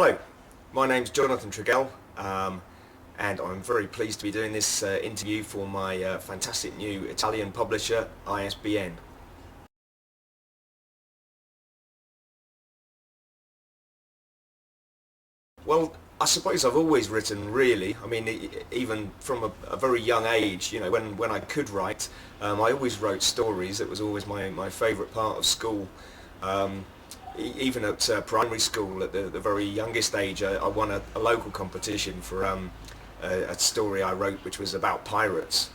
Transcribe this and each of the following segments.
Hello, my name's Jonathan Trigell, and I'm very pleased to be doing this interview for my fantastic new Italian publisher, Isbn. Well, I suppose I've always written, really. I mean, even from a very young age, you know, when I could write, I always wrote stories. It was always my favourite part of school. Um, Even at primary school, at the very youngest age, I won a local competition for a story I wrote, which was about pirates,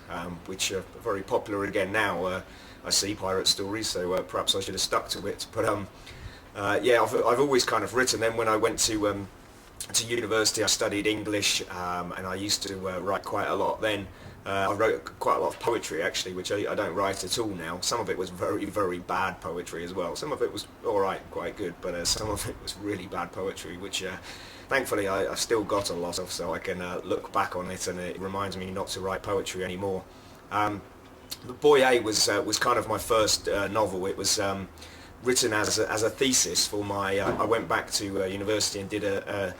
which are very popular again now. I see pirate stories, so perhaps I should have stuck to it. But yeah, I've always kind of written. Then when I went to university, I studied English, and I used to write quite a lot then. I wrote quite a lot of poetry, actually, which I don't write at all now. Some of it was very, very bad poetry as well. Some of it was all right, quite good, but some of it was really bad poetry, which thankfully I've still got a lot of, so I can look back on it, and it reminds me not to write poetry anymore. But Boy A was kind of my first novel. It was written as a thesis for my. I went back to university and did a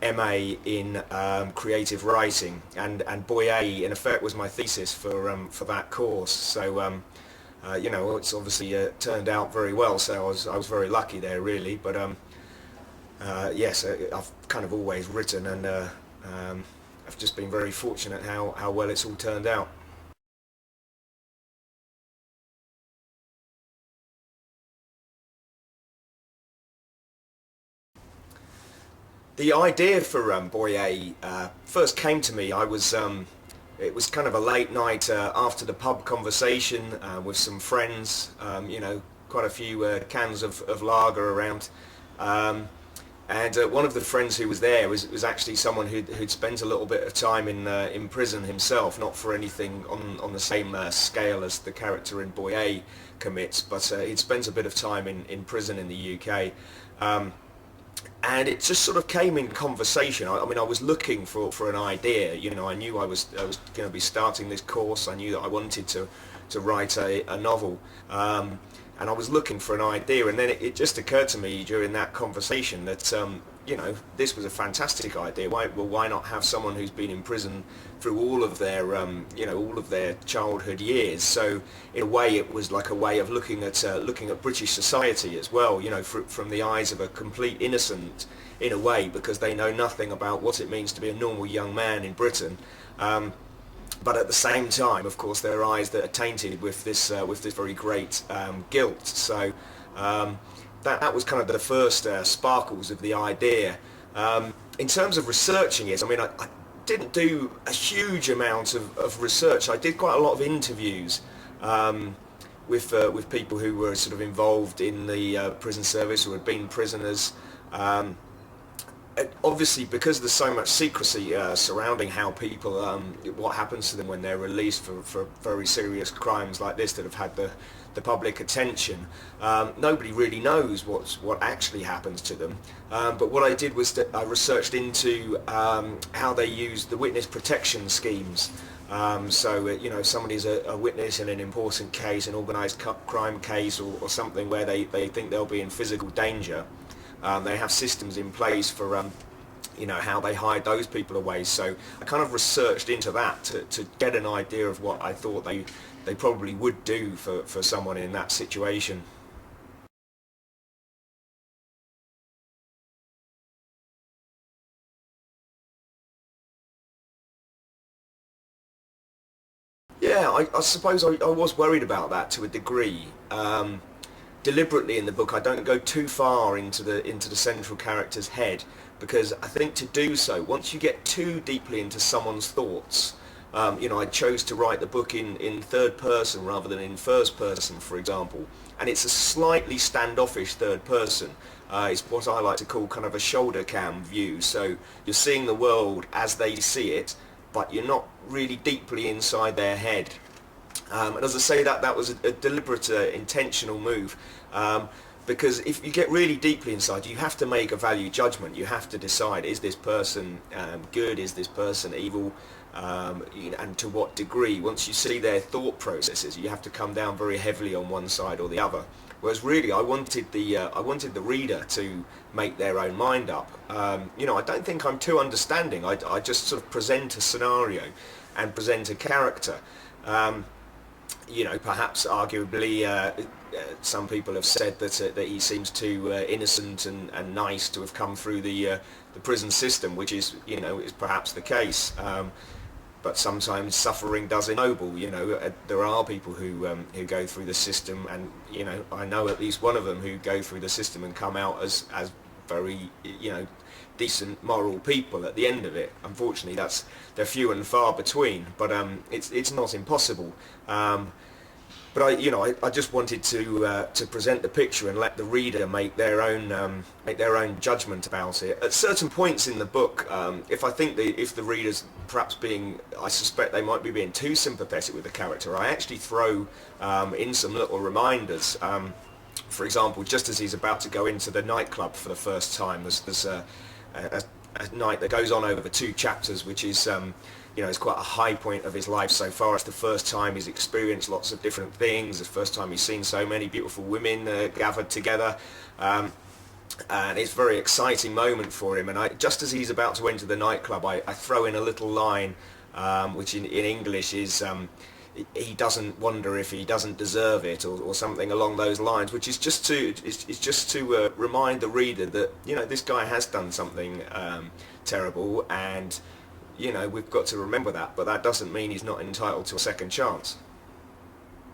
MA in creative writing, and Boy A in effect was my thesis for that course. So you know, it's obviously turned out very well. So I was very lucky there, really. But yes, I've kind of always written, and I've just been very fortunate how well it's all turned out. The idea for Boy A first came to me. It was kind of a late night after the pub conversation with some friends. You know, quite a few cans of lager around. And one of the friends who was there was actually someone who'd spent a little bit of time in prison himself, not for anything on the same scale as the character in Boy A commits, but he'd spent a bit of time in prison in the UK. And it just sort of came in conversation. I mean, I was looking for an idea. You know, I knew I was going to be starting this course. I knew that I wanted to write a novel, and I was looking for an idea. And then it just occurred to me during that conversation that you know, this was a fantastic idea. Why not have someone who's been in prison through all of their you know, all of their childhood years? So in a way, it was like a way of looking at British society as well. You know, from the eyes of a complete innocent, in a way, because they know nothing about what it means to be a normal young man in Britain. But at the same time, of course, their eyes that are tainted with this very great guilt. So that was kind of the first sparkles of the idea. In terms of researching it, I mean, I didn't do a huge amount of research. I did quite a lot of interviews with people who were sort of involved in the prison service, who had been prisoners. Obviously, because there's so much secrecy surrounding how people, what happens to them when they're released for very serious crimes like this that have had the public attention, nobody really knows what actually happens to them. But what I did was that I researched into how they use the witness protection schemes. So you know, if somebody's a witness in an important case, an organised crime case, or something where they think they'll be in physical danger, they have systems in place for you know, how they hide those people away. So I kind of researched into that to get an idea of what I thought they probably would do for someone in that situation. Yeah, I suppose I was worried about that to a degree. Deliberately in the book, I don't go too far into the central character's head, because I think to do so, once you get too deeply into someone's thoughts, you know, I chose to write the book in third person rather than in first person, for example, and it's a slightly standoffish third person. It's what I like to call kind of a shoulder cam view. So you're seeing the world as they see it, but you're not really deeply inside their head. And as I say, that was a deliberate, intentional move, because if you get really deeply inside, you have to make a value judgment. You have to decide, is this person good, is this person evil, you know, and to what degree. Once you see their thought processes, you have to come down very heavily on one side or the other. Whereas really, I wanted the reader to make their own mind up. You know, I don't think I'm too understanding. I just sort of present a scenario and present a character. You know, perhaps arguably some people have said that he seems too innocent and nice to have come through the prison system, which is, you know, is perhaps the case. But sometimes suffering does ennoble. You know, there are people who go through the system, and you know, I know at least one of them who go through the system and come out as very, you know, decent moral people at the end of it. Unfortunately, they're few and far between, but it's not impossible. But I just wanted to present the picture and let the reader make their own judgment about it. At certain points in the book, if the reader's perhaps I suspect they might be being too sympathetic with the character, I actually throw in some little reminders. For example, just as he's about to go into the nightclub for the first time, there's a night that goes on over 2 chapters, which is you know, it's quite a high point of his life so far. It's the first time he's experienced lots of different things. It's the first time he's seen so many beautiful women gathered together. And it's a very exciting moment for him. And just as he's about to enter the nightclub, I throw in a little line, which in English is, he doesn't wonder if he doesn't deserve it, or something along those lines, which is just to remind the reader that, you know, this guy has done something terrible, and you know, we've got to remember that, but that doesn't mean he's not entitled to a second chance.